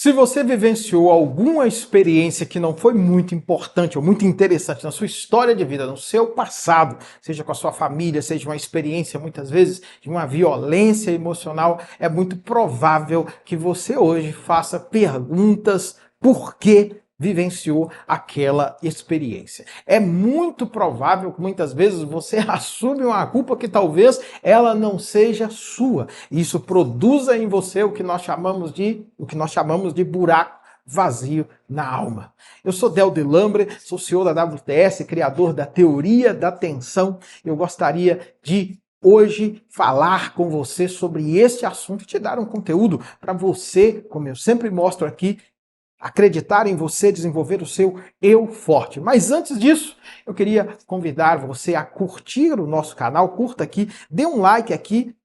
Se você vivenciou alguma experiência que não foi muito importante ou muito interessante na sua história de vida, no seu passado, seja com a sua família, seja uma experiência muitas vezes de uma violência emocional, é muito provável que você hoje faça perguntas por que vivenciou aquela experiência. É muito provável que muitas vezes você assume uma culpa que talvez ela não seja sua. Isso produza em você o que nós chamamos de buraco vazio na alma. Eu sou Del Delambre, sou CEO da WTS, criador da teoria da tensão. Eu gostaria de hoje falar com você sobre este assunto e te dar um conteúdo para você, como eu sempre mostro aqui, acreditar em você, desenvolver o seu eu forte. Mas antes disso, eu queria convidar você a curtir o nosso canal, curta aqui, dê um like aqui,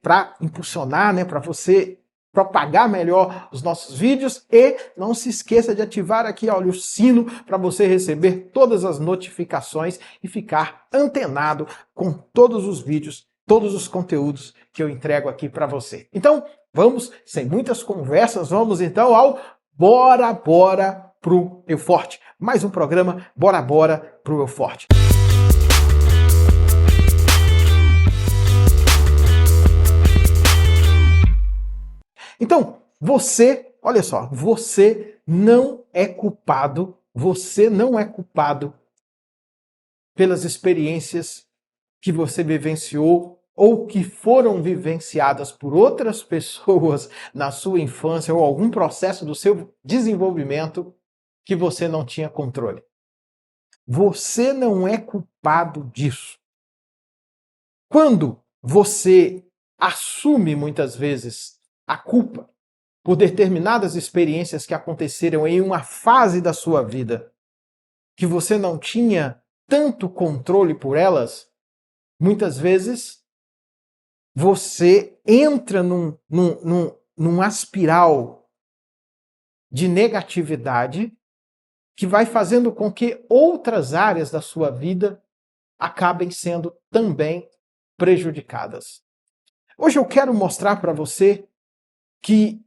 para impulsionar, para você propagar melhor os nossos vídeos e não se esqueça de ativar aqui, olha, o sino para você receber todas as notificações e ficar antenado com todos os vídeos, todos os conteúdos que eu entrego aqui para você. Então, vamos, sem muitas conversas, vamos então ao Bora pro Eu Forte. Mais um programa, bora pro Eu Forte. Então, olha só, você não é culpado pelas experiências que você vivenciou ou que foram vivenciadas por outras pessoas na sua infância ou algum processo do seu desenvolvimento que você não tinha controle. Você não é culpado disso. Quando você assume muitas vezes a culpa por determinadas experiências que aconteceram em uma fase da sua vida que você não tinha tanto controle por elas, muitas vezes você entra numa espiral de negatividade que vai fazendo com que outras áreas da sua vida acabem sendo também prejudicadas. Hoje eu quero mostrar para você que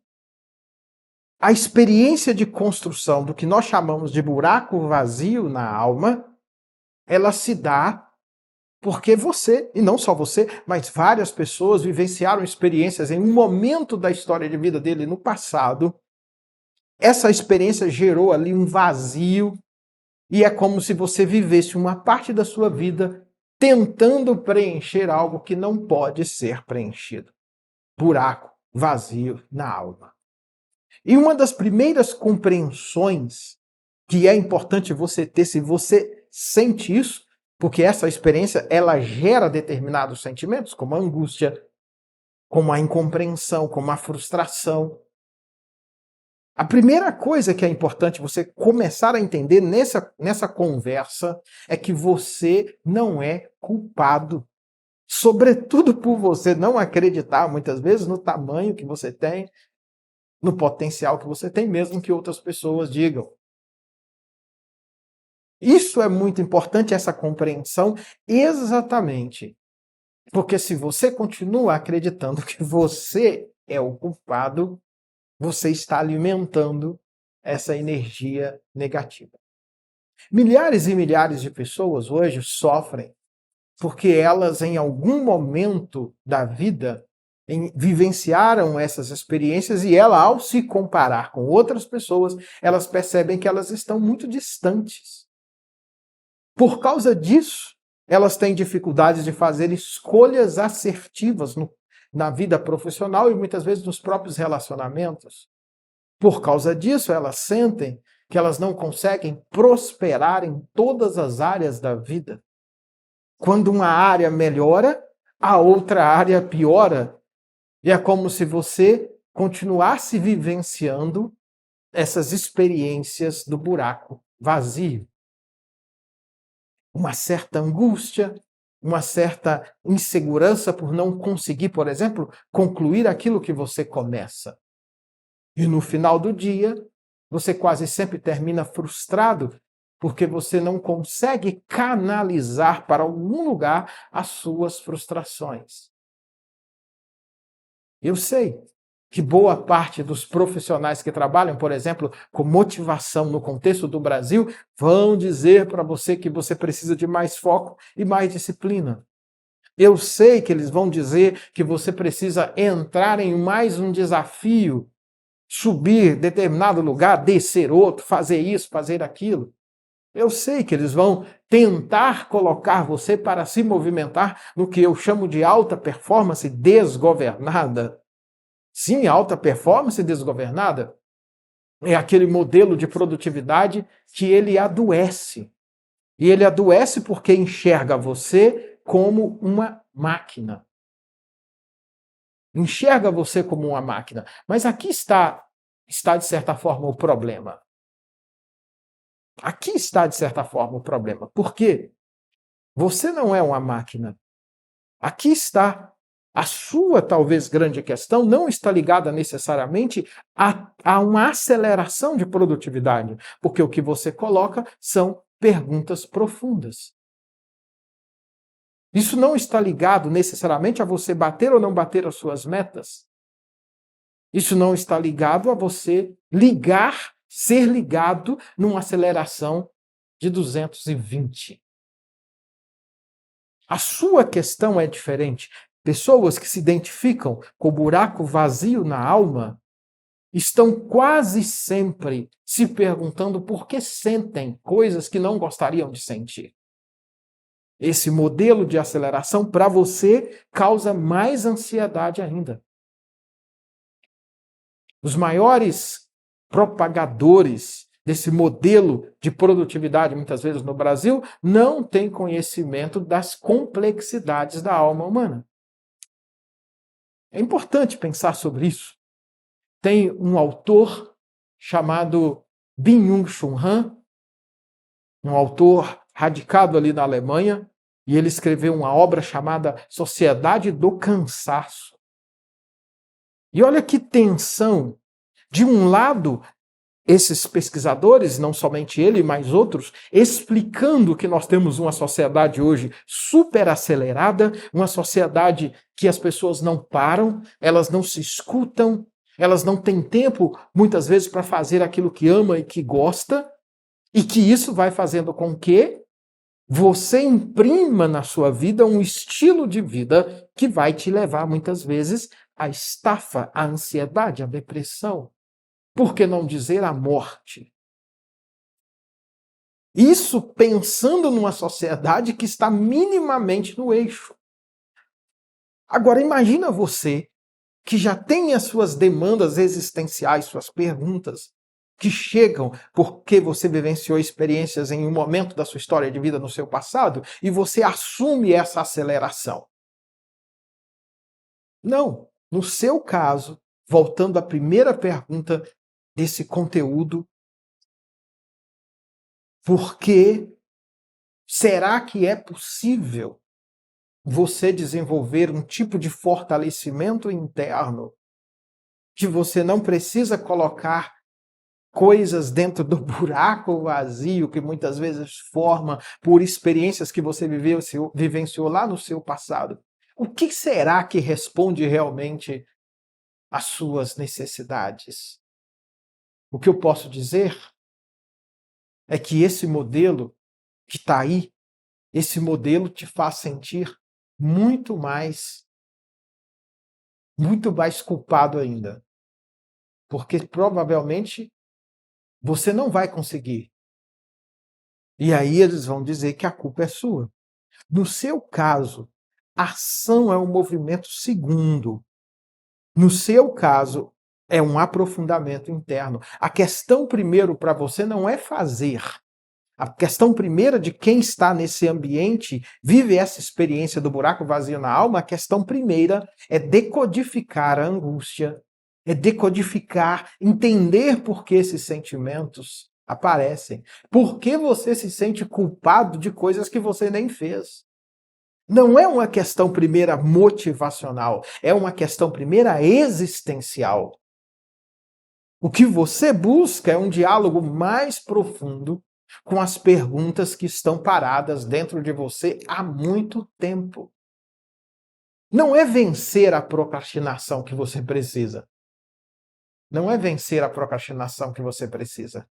a experiência de construção do que nós chamamos de buraco vazio na alma, ela se dá porque você, e não só você, mas várias pessoas vivenciaram experiências em um momento da história de vida dele no passado. Essa experiência gerou ali um vazio e é como se você vivesse uma parte da sua vida tentando preencher algo que não pode ser preenchido. Buraco vazio na alma. E uma das primeiras compreensões que é importante você ter, se você sente isso, porque essa experiência, ela gera determinados sentimentos, como a angústia, como a incompreensão, como a frustração. A primeira coisa que é importante você começar a entender nessa conversa é que você não é culpado. Sobretudo por você não acreditar, muitas vezes, no tamanho que você tem, no potencial que você tem, mesmo que outras pessoas digam. Isso é muito importante, essa compreensão, exatamente. Porque se você continua acreditando que você é o culpado, você está alimentando essa energia negativa. Milhares e milhares de pessoas hoje sofrem porque elas, em algum momento da vida, vivenciaram essas experiências e ela, ao se comparar com outras pessoas, elas percebem que elas estão muito distantes. Por causa disso, elas têm dificuldades de fazer escolhas assertivas na vida profissional e muitas vezes nos próprios relacionamentos. Por causa disso, elas sentem que elas não conseguem prosperar em todas as áreas da vida. Quando uma área melhora, a outra área piora. E é como se você continuasse vivenciando essas experiências do buraco vazio. Uma certa angústia, uma certa insegurança por não conseguir, por exemplo, concluir aquilo que você começa. E no final do dia, você quase sempre termina frustrado porque você não consegue canalizar para algum lugar as suas frustrações. Eu sei que boa parte dos profissionais que trabalham, por exemplo, com motivação no contexto do Brasil, vão dizer para você que você precisa de mais foco e mais disciplina. Eu sei que eles vão dizer que você precisa entrar em mais um desafio, subir determinado lugar, descer outro, fazer isso, fazer aquilo. Eu sei que eles vão tentar colocar você para se movimentar no que eu chamo de alta performance desgovernada. Sim, alta performance desgovernada é aquele modelo de produtividade que ele adoece. E ele adoece porque enxerga você como uma máquina. Enxerga você como uma máquina. Mas aqui está de certa forma, o problema. Aqui está, de certa forma, o problema. Por quê? Você não é uma máquina. Aqui está. A sua, talvez, grande questão não está ligada necessariamente a uma aceleração de produtividade, porque o que você coloca são perguntas profundas. Isso não está ligado necessariamente a você bater ou não bater as suas metas. Isso não está ligado a você ser ligado numa aceleração de 220. A sua questão é diferente. Pessoas que se identificam com o buraco vazio na alma estão quase sempre se perguntando por que sentem coisas que não gostariam de sentir. Esse modelo de aceleração para você causa mais ansiedade ainda. Os maiores propagadores desse modelo de produtividade, muitas vezes no Brasil, não têm conhecimento das complexidades da alma humana. É importante pensar sobre isso. Tem um autor chamado Byung-Chul Han, um autor radicado ali na Alemanha, e ele escreveu uma obra chamada Sociedade do Cansaço. E olha que tensão. De um lado, esses pesquisadores, não somente ele, mas outros, explicando que nós temos uma sociedade hoje super acelerada, uma sociedade que as pessoas não param, elas não se escutam, elas não têm tempo, muitas vezes, para fazer aquilo que ama e que gosta, e que isso vai fazendo com que você imprima na sua vida um estilo de vida que vai te levar, muitas vezes, à estafa, à ansiedade, à depressão. Por que não dizer a morte? Isso pensando numa sociedade que está minimamente no eixo. Agora, imagina você que já tem as suas demandas existenciais, suas perguntas, que chegam porque você vivenciou experiências em um momento da sua história de vida no seu passado e você assume essa aceleração. Não. No seu caso, voltando à primeira pergunta desse conteúdo, por que será que é possível você desenvolver um tipo de fortalecimento interno que você não precisa colocar coisas dentro do buraco vazio que muitas vezes forma por experiências que você vivenciou lá no seu passado? O que será que responde realmente às suas necessidades? O que eu posso dizer é que esse modelo que está aí, esse modelo te faz sentir muito mais culpado ainda. Porque provavelmente você não vai conseguir. E aí eles vão dizer que a culpa é sua. No seu caso, a ação é um movimento segundo. No seu caso, é um aprofundamento interno. A questão primeiro para você não é fazer. A questão primeira de quem está nesse ambiente, vive essa experiência do buraco vazio na alma, a questão primeira é decodificar a angústia, é decodificar, entender por que esses sentimentos aparecem. Por que você se sente culpado de coisas que você nem fez? Não é uma questão primeira motivacional, é uma questão primeira existencial. O que você busca é um diálogo mais profundo com as perguntas que estão paradas dentro de você há muito tempo. Não é vencer a procrastinação que você precisa. não é vencer a procrastinação que você precisa.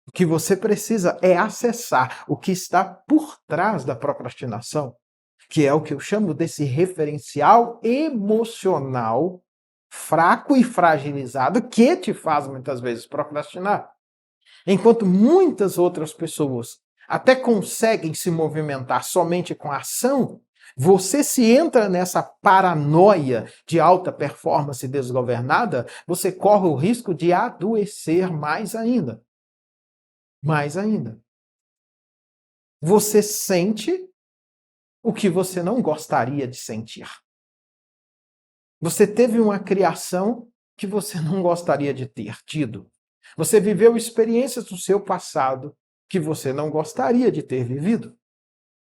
O que você precisa é acessar o que está por trás da procrastinação, que é o que eu chamo desse referencial emocional fraco e fragilizado que te faz muitas vezes procrastinar. Enquanto muitas outras pessoas até conseguem se movimentar somente com a ação, você se entra nessa paranoia de alta performance desgovernada, você corre o risco de adoecer mais ainda. Mais ainda. Você sente o que você não gostaria de sentir. Você teve uma criação que você não gostaria de ter tido. Você viveu experiências do seu passado que você não gostaria de ter vivido.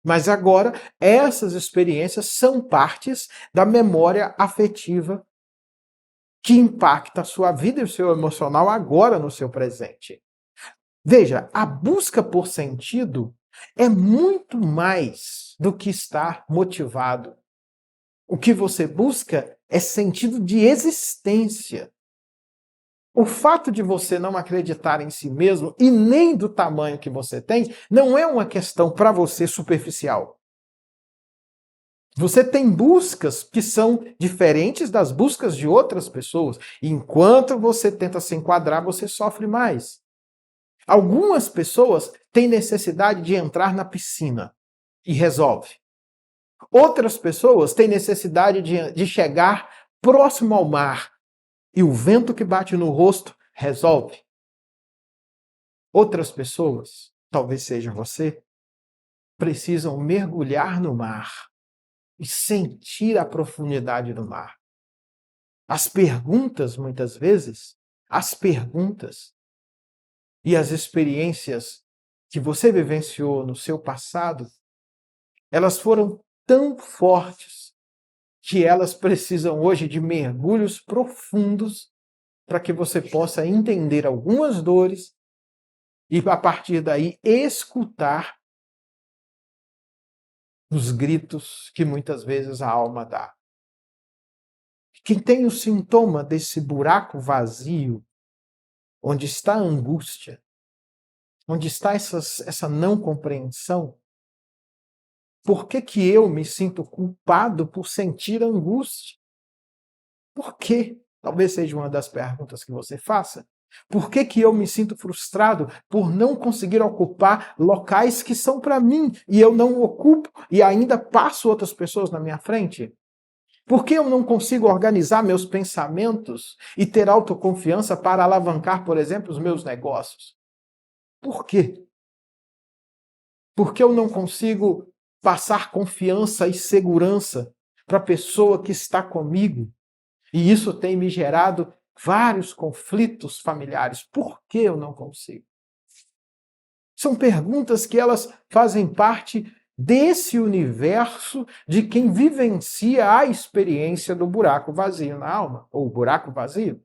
Mas agora, essas experiências são partes da memória afetiva que impacta a sua vida e o seu emocional agora no seu presente. Veja, a busca por sentido é muito mais do que estar motivado. O que você busca é sentido de existência. O fato de você não acreditar em si mesmo e nem do tamanho que você tem não é uma questão para você superficial. Você tem buscas que são diferentes das buscas de outras pessoas. E enquanto você tenta se enquadrar, você sofre mais. Algumas pessoas têm necessidade de entrar na piscina e resolve. Outras pessoas têm necessidade de chegar próximo ao mar e o vento que bate no rosto resolve. Outras pessoas, talvez seja você, precisam mergulhar no mar e sentir a profundidade do mar. As perguntas, muitas vezes, as perguntas e as experiências que você vivenciou no seu passado, elas foram tão fortes que elas precisam hoje de mergulhos profundos para que você possa entender algumas dores e, a partir daí, escutar os gritos que muitas vezes a alma dá. Quem tem o sintoma desse buraco vazio, onde está a angústia, onde está essa não compreensão, por que eu me sinto culpado por sentir angústia? Por quê? Talvez seja uma das perguntas que você faça. Por que eu me sinto frustrado por não conseguir ocupar locais que são para mim e eu não ocupo e ainda passo outras pessoas na minha frente? Por que eu não consigo organizar meus pensamentos e ter autoconfiança para alavancar, por exemplo, os meus negócios? Por quê? Por que eu não consigo passar confiança e segurança para a pessoa que está comigo? E isso tem me gerado vários conflitos familiares. Por que eu não consigo? São perguntas que elas fazem parte desse universo de quem vivencia a experiência do buraco vazio na alma, ou buraco vazio.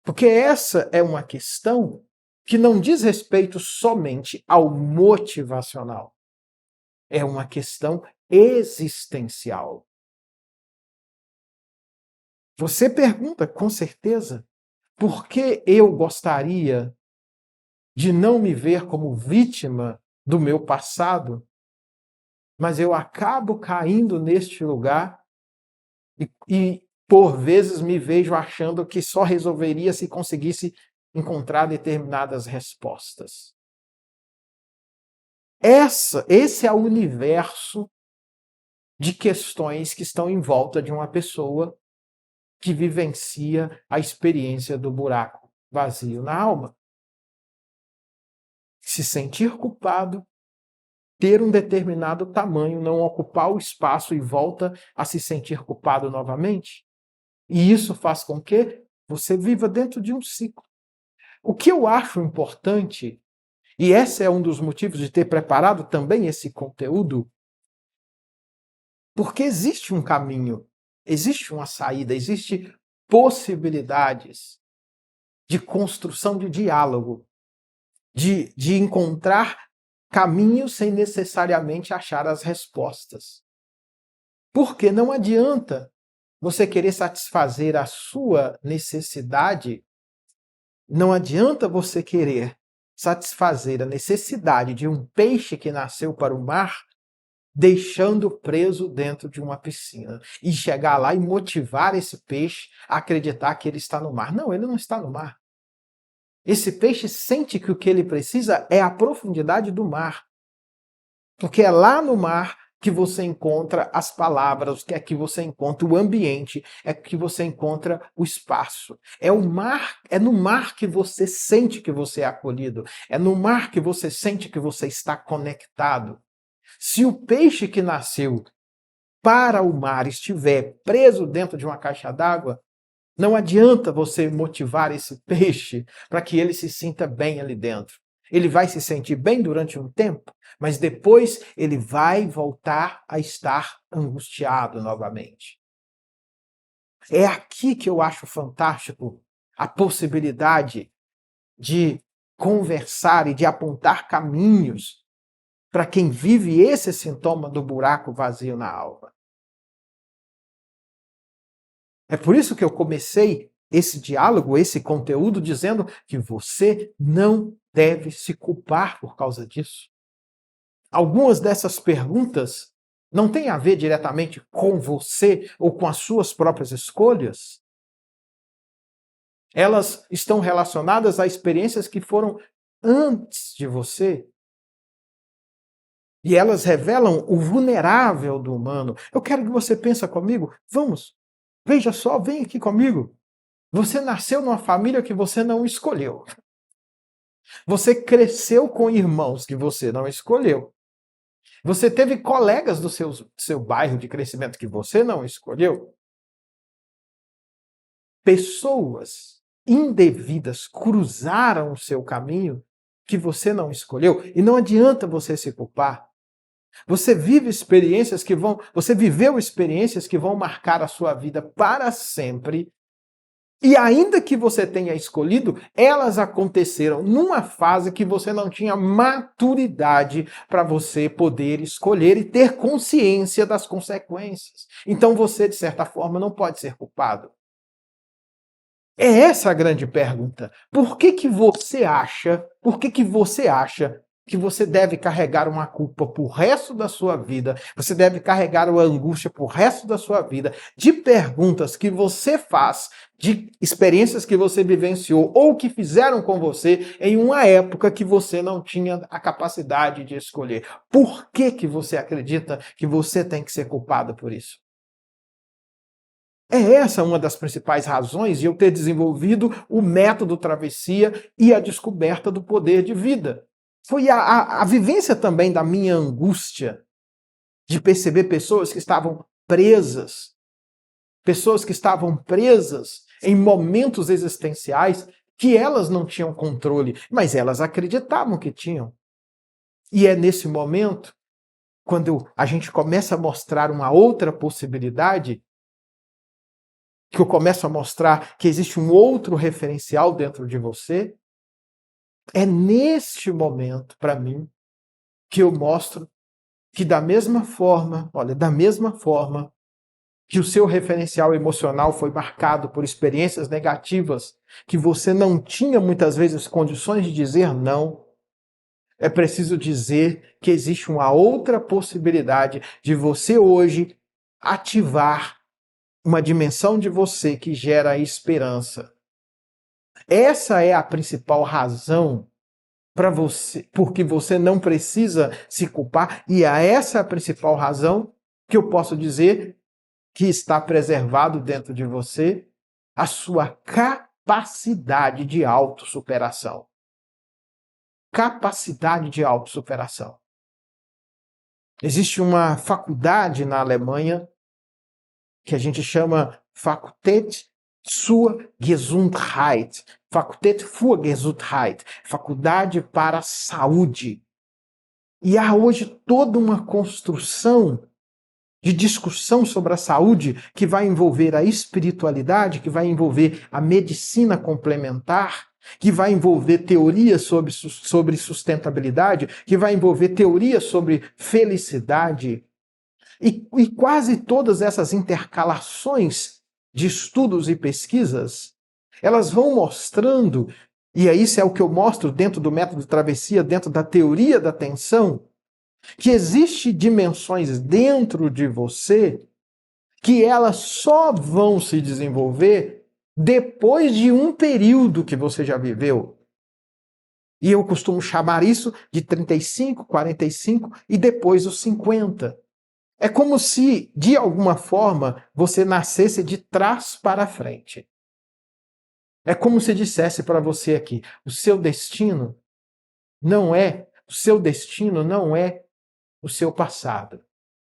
Porque essa é uma questão que não diz respeito somente ao motivacional. É uma questão existencial. Você pergunta, com certeza, por que eu gostaria de não me ver como vítima do meu passado, mas eu acabo caindo neste lugar e por vezes me vejo achando que só resolveria se conseguisse encontrar determinadas respostas. Esse é o universo de questões que estão em volta de uma pessoa que vivencia a experiência do buraco vazio na alma. Se sentir culpado, ter um determinado tamanho, não ocupar o espaço e volta a se sentir culpado novamente. E isso faz com que você viva dentro de um ciclo. O que eu acho importante, e esse é um dos motivos de ter preparado também esse conteúdo, porque existe um caminho, existe uma saída, existem possibilidades de construção de diálogo, de encontrar caminhos sem necessariamente achar as respostas. Porque não adianta você querer satisfazer a sua necessidade, não adianta você querer satisfazer a necessidade de um peixe que nasceu para o mar, deixando preso dentro de uma piscina. E chegar lá e motivar esse peixe a acreditar que ele está no mar. Não, ele não está no mar. Esse peixe sente que o que ele precisa é a profundidade do mar. Porque é lá no mar que você encontra as palavras, que é que você encontra o ambiente, é que você encontra o espaço. É o mar, é no mar que você sente que você é acolhido, é no mar que você sente que você está conectado. Se o peixe que nasceu para o mar estiver preso dentro de uma caixa d'água, não adianta você motivar esse peixe para que ele se sinta bem ali dentro. Ele vai se sentir bem durante um tempo, mas depois ele vai voltar a estar angustiado novamente. É aqui que eu acho fantástico a possibilidade de conversar e de apontar caminhos para quem vive esse sintoma do buraco vazio na alma. É por isso que eu comecei esse diálogo, esse conteúdo, dizendo que você não deve se culpar por causa disso. Algumas dessas perguntas não têm a ver diretamente com você ou com as suas próprias escolhas. Elas estão relacionadas a experiências que foram antes de você. E elas revelam o vulnerável do humano. Eu quero que você pense comigo. Vamos, veja só, vem aqui comigo. Você nasceu numa família que você não escolheu. Você cresceu com irmãos que você não escolheu. Você teve colegas do seu bairro de crescimento que você não escolheu. Pessoas indevidas cruzaram o seu caminho que você não escolheu. E não adianta você se culpar. Você viveu experiências que vão marcar a sua vida para sempre. E ainda que você tenha escolhido, elas aconteceram numa fase que você não tinha maturidade para você poder escolher e ter consciência das consequências. Então você, de certa forma, não pode ser culpado. É essa a grande pergunta. Por que você acha que você deve carregar uma culpa pro resto da sua vida, você deve carregar uma angústia pro resto da sua vida, de perguntas que você faz, de experiências que você vivenciou ou que fizeram com você em uma época que você não tinha a capacidade de escolher? Por que você acredita que você tem que ser culpado por isso? É essa uma das principais razões de eu ter desenvolvido o método Travessia e a descoberta do poder de vida. Foi a vivência também da minha angústia de perceber pessoas que estavam presas em momentos existenciais que elas não tinham controle, mas elas acreditavam que tinham. E é nesse momento, quando a gente começa a mostrar uma outra possibilidade, que eu começo a mostrar que existe um outro referencial dentro de você, é neste momento, para mim, que eu mostro que da mesma forma que o seu referencial emocional foi marcado por experiências negativas, que você não tinha muitas vezes condições de dizer não, é preciso dizer que existe uma outra possibilidade de você hoje ativar uma dimensão de você que gera esperança. Essa é a principal razão para você, porque você não precisa se culpar, e essa é a principal razão que eu posso dizer que está preservado dentro de você a sua capacidade de autossuperação. Capacidade de autossuperação. Existe uma faculdade na Alemanha que a gente chama Fakultät zur Gesundheit, Fakultät für Gesundheit, Faculdade para a Saúde. E há hoje toda uma construção de discussão sobre a saúde que vai envolver a espiritualidade, que vai envolver a medicina complementar, que vai envolver teorias sobre sustentabilidade, que vai envolver teorias sobre felicidade. E quase todas essas intercalações de estudos e pesquisas, elas vão mostrando, e isso é o que eu mostro dentro do método de travessia, dentro da teoria da atenção, que existe dimensões dentro de você que elas só vão se desenvolver depois de um período que você já viveu. E eu costumo chamar isso de 35, 45 e depois os 50. É como se, de alguma forma, você nascesse de trás para frente. É como se dissesse para você aqui, o seu destino não é o seu passado.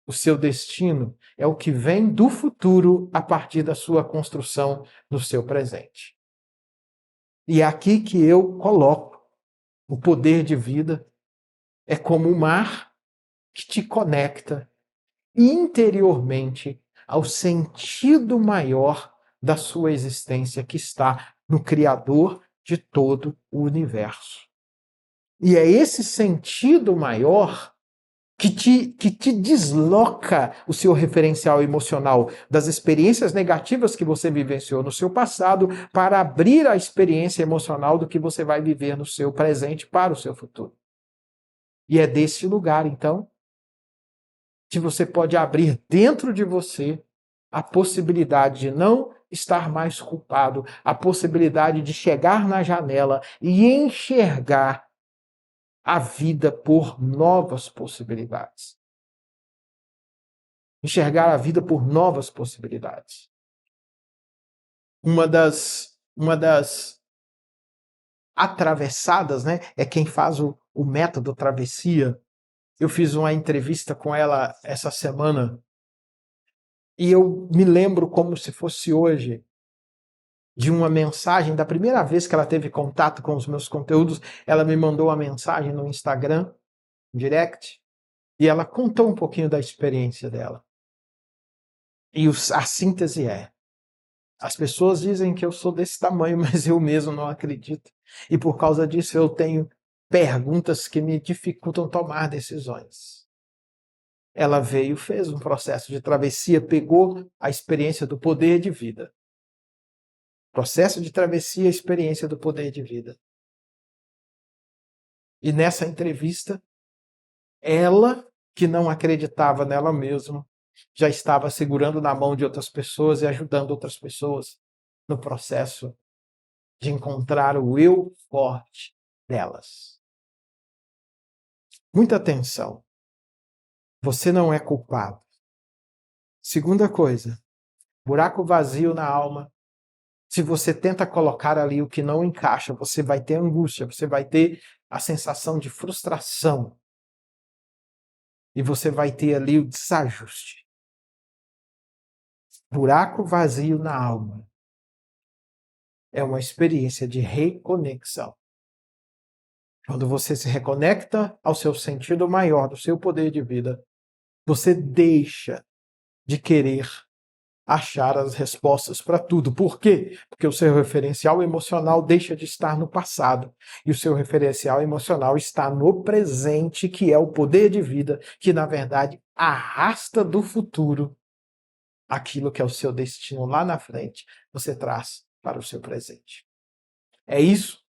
O seu destino é o que vem do futuro a partir da sua construção no seu presente. E é aqui que eu coloco o poder de vida. É como o mar que te conecta interiormente ao sentido maior da sua existência, que está no Criador de todo o universo. E é esse sentido maior que te desloca o seu referencial emocional das experiências negativas que você vivenciou no seu passado para abrir a experiência emocional do que você vai viver no seu presente para o seu futuro. E é desse lugar, então, que você pode abrir dentro de você a possibilidade de não estar mais culpado, a possibilidade de chegar na janela e enxergar a vida por novas possibilidades. Enxergar a vida por novas possibilidades. Uma das atravessadas, né, é quem faz o método travessia. Eu fiz uma entrevista com ela essa semana e eu me lembro como se fosse hoje de uma mensagem, da primeira vez que ela teve contato com os meus conteúdos, ela me mandou uma mensagem no Instagram, direct, e ela contou um pouquinho da experiência dela. E a síntese é: as pessoas dizem que eu sou desse tamanho, mas eu mesmo não acredito. E por causa disso eu tenho perguntas que me dificultam tomar decisões. Ela veio, fez um processo de travessia, pegou a experiência do poder de vida. Processo de travessia, experiência do poder de vida. E nessa entrevista, ela, que não acreditava nela mesma, já estava segurando na mão de outras pessoas e ajudando outras pessoas no processo de encontrar o eu forte delas. Muita atenção. Você não é culpado. Segunda coisa, buraco vazio na alma. Se você tenta colocar ali o que não encaixa, você vai ter angústia, você vai ter a sensação de frustração. E você vai ter ali o desajuste. Buraco vazio na alma é uma experiência de reconexão. Quando você se reconecta ao seu sentido maior, do seu poder de vida, você deixa de querer achar as respostas para tudo. Por quê? Porque o seu referencial emocional deixa de estar no passado. E o seu referencial emocional está no presente, que é o poder de vida, que na verdade arrasta do futuro aquilo que é o seu destino lá na frente, você traz para o seu presente. É isso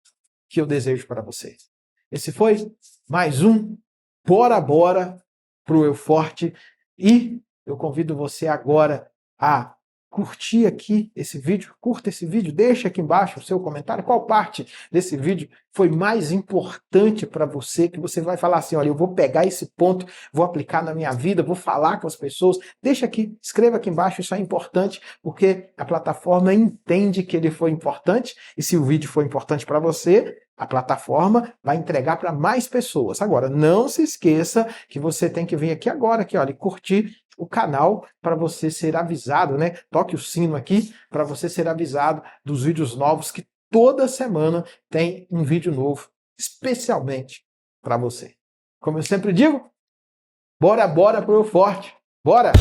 que eu desejo para vocês. Esse foi mais um Bora pro Eu Forte, e eu convido você agora a curtir aqui esse vídeo, curta esse vídeo, deixa aqui embaixo o seu comentário, qual parte desse vídeo foi mais importante para você, que você vai falar assim, olha, eu vou pegar esse ponto, vou aplicar na minha vida, vou falar com as pessoas, deixa aqui, escreva aqui embaixo, isso é importante, porque a plataforma entende que ele foi importante, e se o vídeo for importante para você, a plataforma vai entregar para mais pessoas. Agora, não se esqueça que você tem que vir aqui agora, aqui, olha, e curtir o canal para você ser avisado, né? Toque o sino aqui para você ser avisado dos vídeos novos, que toda semana tem um vídeo novo, especialmente para você. Como eu sempre digo, bora pro Eu Forte. Bora!